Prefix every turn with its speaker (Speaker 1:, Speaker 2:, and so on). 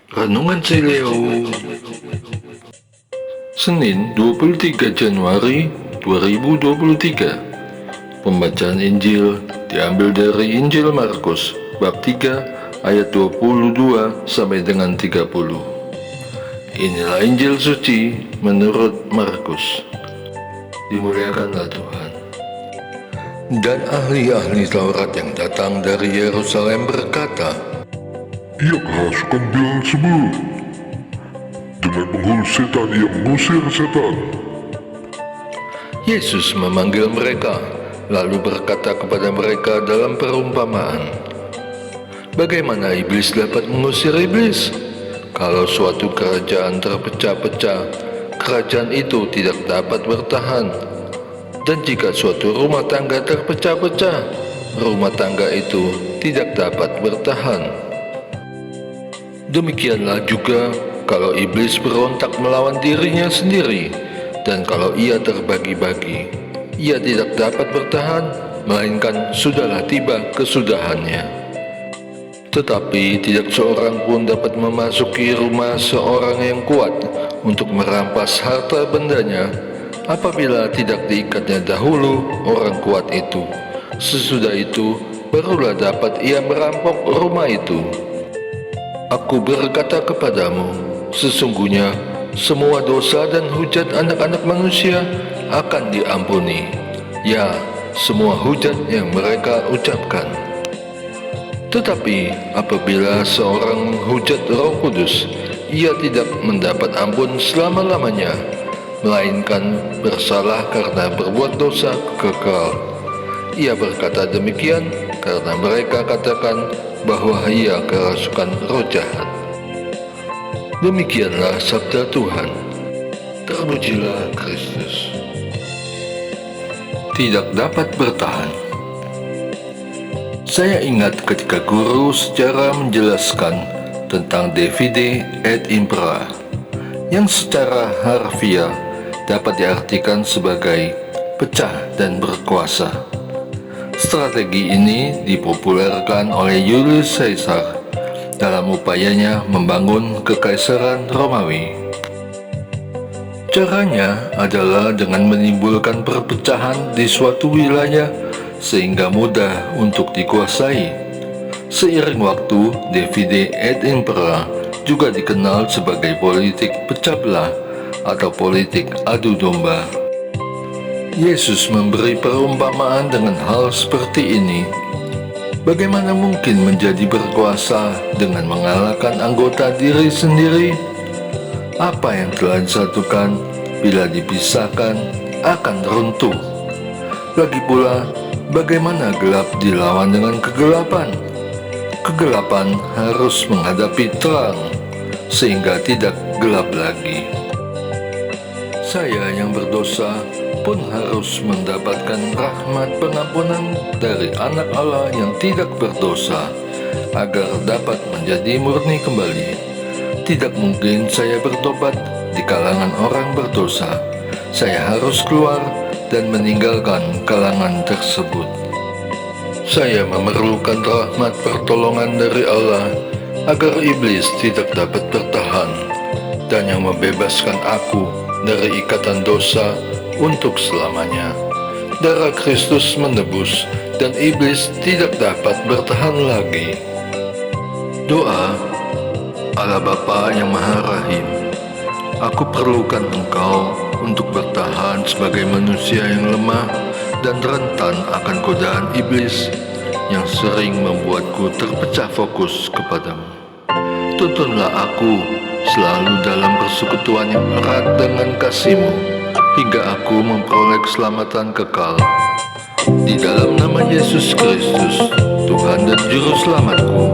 Speaker 1: Renungan Sileo Senin 23 Januari 2023. Pembacaan Injil diambil dari Injil Markus bab 3 ayat 22 sampai dengan 30. Inilah Injil suci menurut Markus. Dimuliakanlah Tuhan. Dan ahli-ahli Taurat yang datang dari Yerusalem berkata,
Speaker 2: Ia kerasukan Beelzebul. Dengan penghulu setan ia mengusir setan.
Speaker 1: Yesus memanggil mereka, lalu berkata kepada mereka dalam perumpamaan, bagaimana iblis dapat mengusir iblis? Kalau suatu kerajaan terpecah-pecah, kerajaan itu tidak dapat bertahan. Dan jika suatu rumah tangga terpecah-pecah, rumah tangga itu tidak dapat bertahan. Demikianlah juga kalau iblis berontak melawan dirinya sendiri, dan kalau ia terbagi-bagi, ia tidak dapat bertahan, melainkan sudahlah tiba kesudahannya. Tetapi tidak seorang pun dapat memasuki rumah seorang yang kuat untuk merampas harta bendanya, apabila tidak diikatnya dahulu orang kuat itu. Sesudah itu barulah dapat ia merampok rumah itu. Aku berkata kepadamu, sesungguhnya semua dosa dan hujat anak-anak manusia akan diampuni, ya, semua hujat yang mereka ucapkan. Tetapi apabila seorang menghujat Roh Kudus, ia tidak mendapat ampun selama-lamanya, melainkan bersalah karena berbuat dosa kekal. Ia berkata demikian karena mereka katakan bahwa ia kerasukan roh jahat. Demikianlah sabda Tuhan. Terpujilah Kristus. Tidak dapat bertahan. Saya ingat ketika guru sejarah menjelaskan tentang Divide et Impera, yang secara harfiah dapat diartikan sebagai pecah dan berkuasa. Strategi ini dipopulerkan oleh Julius Caesar dalam upayanya membangun kekaisaran Romawi. Caranya adalah dengan menimbulkan perpecahan di suatu wilayah sehingga mudah untuk dikuasai. Seiring waktu, Divide et Impera juga dikenal sebagai politik pecah belah atau politik adu domba. Yesus memberi perumpamaan dengan hal seperti ini. Bagaimana mungkin menjadi berkuasa dengan mengalahkan anggota diri sendiri? Apa yang telah disatukan bila dipisahkan akan runtuh. Lagi pula, bagaimana gelap dilawan dengan kegelapan? Kegelapan harus menghadapi terang, sehingga tidak gelap lagi. Saya yang berdosa pun harus mendapatkan rahmat pengampunan dari anak Allah yang tidak berdosa, agar dapat menjadi murni kembali. Tidak mungkin saya bertobat di kalangan orang berdosa. Saya harus keluar dan meninggalkan kalangan tersebut. Saya memerlukan rahmat pertolongan dari Allah, agar iblis tidak dapat bertahan, dan yang membebaskan aku dari ikatan dosa untuk selamanya. Darah Kristus menebus, dan iblis tidak dapat bertahan lagi. Doa. Allah Bapa yang Maha Rahim, aku perlukan Engkau untuk bertahan sebagai manusia yang lemah dan rentan akan godaan iblis yang sering membuatku terpecah fokus kepadamu. Tuntunlah aku selalu dalam persekutuan yang erat dengan kasih-Mu, hingga aku memperoleh keselamatan kekal. Di dalam nama Yesus Kristus, Tuhan dan Juru Selamatku,